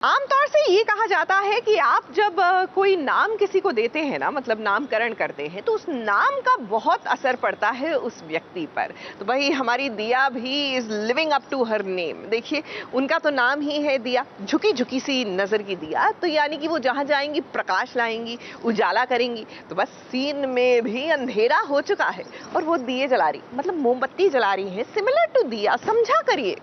आमतौर से ये कहा जाता है कि आप जब कोई नाम किसी को देते हैं ना, मतलब नामकरण करते हैं, तो उस नाम का बहुत असर पड़ता है उस व्यक्ति पर। तो भाई हमारी दिया भी is living up to her name. देखिए, उनका तो नाम ही है दिया, झुकी झुकी सी नजर की दिया। तो यानी कि वो जहां जाएंगी प्रकाश लाएंगी, उजाला करेंगी। तो बस सीन में भी अंधेरा हो चुका है और वो दिए जला रही, मतलब मोमबत्ती जला रही है, सिमिलर टू दिया, समझा करिए।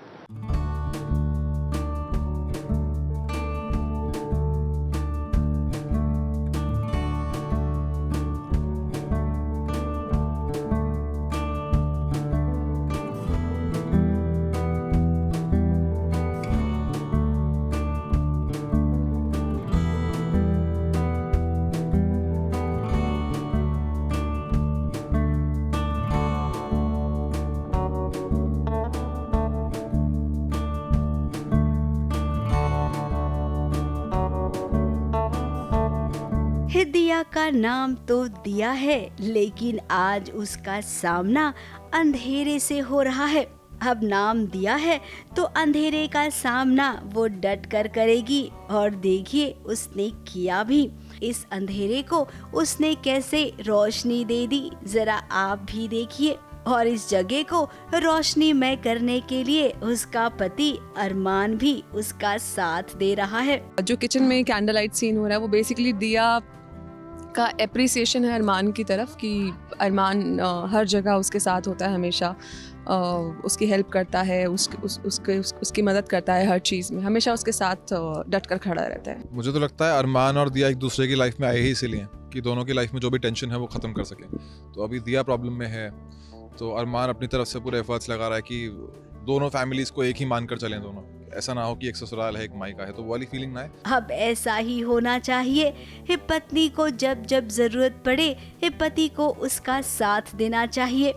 दिया का नाम तो दिया है, लेकिन आज उसका सामना अंधेरे से हो रहा है। अब नाम दिया है तो अंधेरे का सामना वो डट कर करेगी, और देखिए उसने किया भी। इस अंधेरे को उसने कैसे रोशनी दे दी, जरा आप भी देखिए। और इस जगह को रोशनीमय करने के लिए उसका पति अरमान भी उसका साथ दे रहा है। जो किचन में कैंडल लाइट सीन हो रहा है वो बेसिकली दिया का एप्रिसिएशन है अरमान की तरफ, कि अरमान हर जगह उसके साथ होता है, हमेशा उसकी हेल्प करता है, उसकी मदद करता है, हर चीज़ में हमेशा उसके साथ डट कर खड़ा रहता है। मुझे तो लगता है अरमान और दिया एक दूसरे की लाइफ में आए ही इसीलिए कि दोनों की लाइफ में जो भी टेंशन है वो ख़त्म कर सके। तो अभी दिया प्रॉब्लम में है तो अरमान अपनी तरफ से पूरे एफर्ट्स लगा रहा है कि दोनों फैमिलीज को एक ही मानकर चलें, दोनों ऐसा ना हो कि एक ससुराल है एक मायका है, तो वो वाली फीलिंग ना है। अब ऐसा ही होना चाहिए। हे पत्नी को जब जब जरूरत पड़े हे पति को उसका साथ देना चाहिए,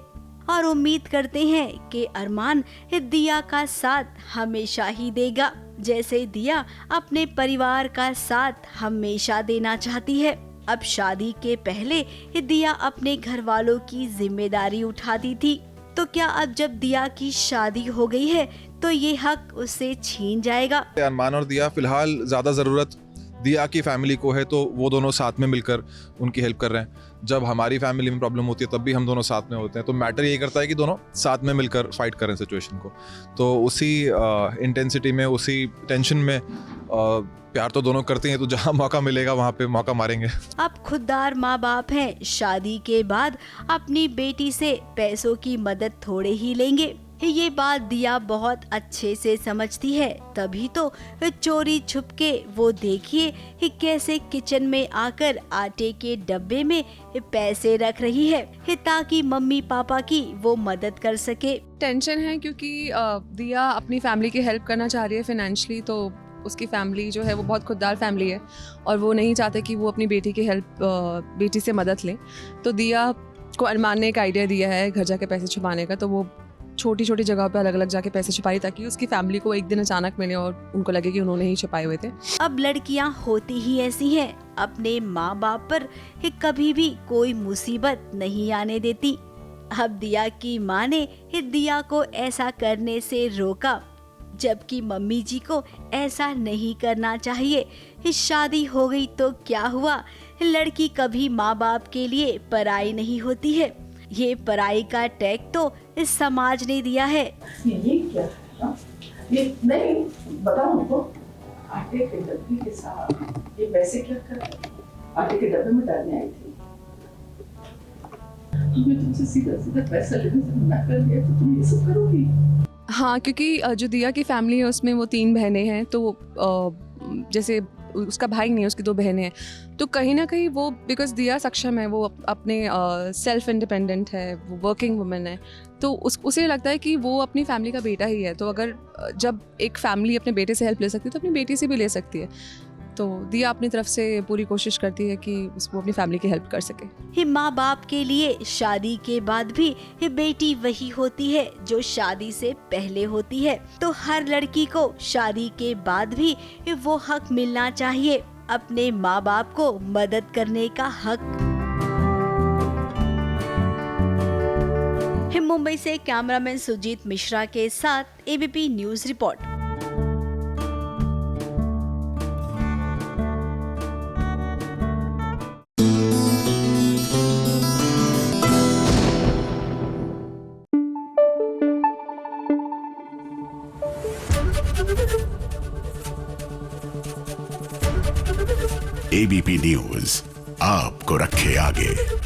और उम्मीद करते हैं कि अरमान दिया का साथ हमेशा ही देगा, जैसे दिया अपने परिवार का साथ हमेशा देना चाहती है। अब शादी के पहले दिया अपने घर वालों की जिम्मेदारी उठाती थी, तो क्या अब जब दिया की शादी हो गई है तो ये हक उससे छीन जाएगा? अरमान और दिया फिलहाल ज़्यादा ज़रूरत दिया की फैमिली को है, तो वो दोनों साथ में मिलकर उनकी हेल्प कर रहे हैं। जब हमारी फैमिली में प्रॉब्लम होती है तब भी हम दोनों साथ में होते हैं। तो मैटर ये करता है कि दोनों साथ में मिलकर फाइट करें सिचुएशन को। तो उसी इंटेंसिटी में, उसी टेंशन में प्यार तो दोनों करते हैं, तो जहाँ मौका मिलेगा वहाँ पे मौका मारेंगे। अब खुददार माँ बाप हैं, शादी के बाद अपनी बेटी से पैसों की मदद थोड़े ही लेंगे। ये बात दिया बहुत अच्छे से समझती है, तभी तो चोरी छुपके वो देखिए कैसे किचन में आकर आटे के डब्बे में पैसे रख रही है, ताकि मम्मी पापा की वो मदद कर सके। टेंशन है क्योंकि दिया अपनी फैमिली की हेल्प करना चाह रही है फाइनेंशियली, तो उसकी फैमिली जो है वो बहुत खुददार फैमिली है और वो नहीं चाहते कि वो अपनी बेटी की हेल्प, बेटी से मदद लें। तो दिया को अरमान ने एक आइडिया दिया है घर जाके पैसे छुपाने का, तो वो छोटी छोटी जगह पे अलग अलग जाके पैसे छुपाई, ताकि उसकी फैमिली को एक दिन अचानक मिले और उनको लगे कि उन्होंने ही छुपाए हुए थे। अब लड़कियां होती ही ऐसी हैं, अपने माँ बाप पर कभी भी कोई मुसीबत नहीं आने देती। अब दिया की माँ ने दिया को ऐसा करने से रोका, जबकि मम्मी जी को ऐसा नहीं करना चाहिए। शादी हो गई तो क्या हुआ, लड़की कभी माँ बाप के लिए पराई नहीं होती है। ये पराई का टैग तो इस समाज ने दिया है। ये क्या है ना? ये नहीं बताओ हमको। आटे के डब्बे के साथ ये पैसे क्या कर रहे? आटे के डब्बे में डालने आई थी। हमें तुमसे सीधा सीधा पैसा लेने से मना कर दिया, तो तुम ये सब करोगी? हाँ, क्योंकि जो दिया की फैमिली है उसमें वो 3 बहनें हैं, तो जैसे उसका भाई नहीं है, उसकी 2 बहनें हैं, तो कहीं ना कहीं वो, बिकॉज दिया सक्षम है, वो अपने सेल्फ इंडिपेंडेंट है, वो वर्किंग वुमेन है, तो उसे लगता है कि वो अपनी फैमिली का बेटा ही है। तो अगर जब एक फैमिली अपने बेटे से हेल्प ले सकती है तो अपनी बेटी से भी ले सकती है। तो दिया अपनी तरफ से पूरी कोशिश करती है कि वो अपनी फैमिली की हेल्प कर सके। माँ बाप के लिए शादी के बाद भी बेटी वही होती है जो शादी से पहले होती है। तो हर लड़की को शादी के बाद भी वो हक मिलना चाहिए, अपने माँ बाप को मदद करने का हक। मुंबई से कैमरामैन सुजीत मिश्रा के साथ ABP news report. ABP news आपको रखे आगे।